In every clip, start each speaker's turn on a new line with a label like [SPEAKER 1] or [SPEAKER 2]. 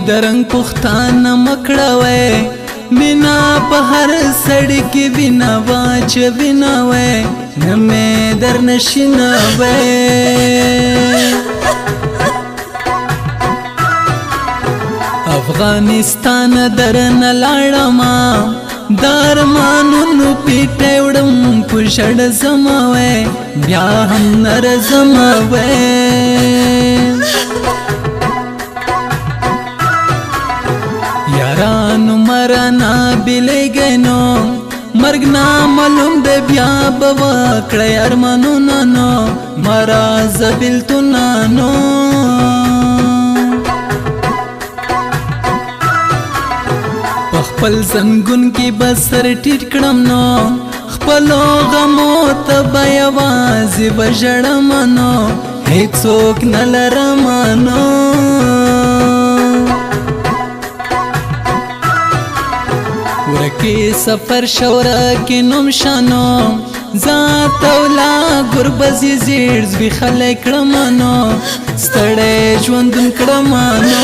[SPEAKER 1] درنګ پښتانه مکړوي بنا په هر سړی کې بنا واچ بنا وې نه مې در نشینوي افغانستان درنه لاړما دارمانونو پیټه وړم پښړ زموي بیا هم نر زموي یارانو مرنا بلګنو مرګ ناملوم د بیا بوا کړه ارمانونو نو مرا زبلتونانو خپل زنګون کې بسر ټیټ کړم نو خپلو غمو ته به یوازې بژړم نو هیڅوک نه لرم نو ورکې سفر شوره کې نوم شانو ذات اولا ګربزې زیړ زبې خلک کړم نو ستړی ژوندون کړم نو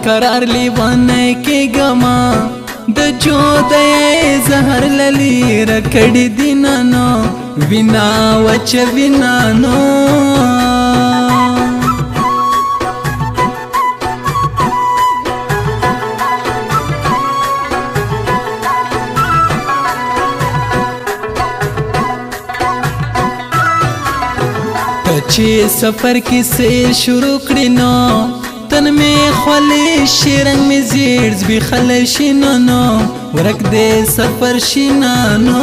[SPEAKER 1] قرار لیوانه کې ګما د جودې زهر للی رکړې دینانو وینا وچ وینانو چې سفر کې سیر شروع کړی نو تن میں خوالی شیرنگ میں زیرز بھی خلشینانو ورک دے سفر شینانو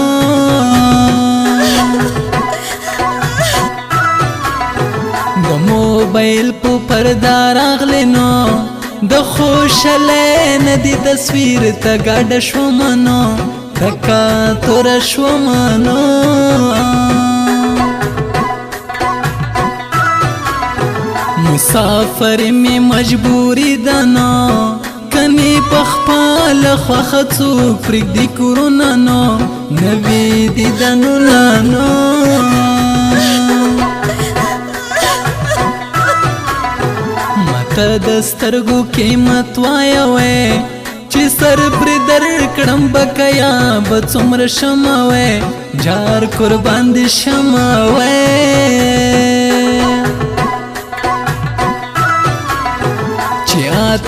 [SPEAKER 1] د موبایل په پردار اغلینو د خوشاله ندی تصویر ته ګډ شومانو تکا تور شومانو مسافر می مجبوری دنا کنی پخپال خوخڅو پرګ دی کورونا نو نوی دی دنو نانو مته دسترګو قیمت وایوي چې سر پر در کړم بکیا بڅومر شماوي جار قربان دي شماوي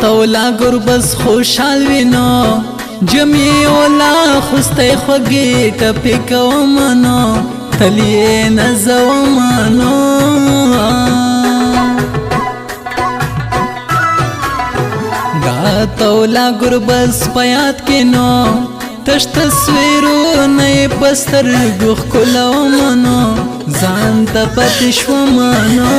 [SPEAKER 1] تولا گربز خوشحال وینو جمی اولا خوسته خوگی ٹپی کومانو تلیه نزومانو دا تولا گربز پیاد کنو تش تصویرو نئی پستر گوخ کلومانو زان تا پتشومانو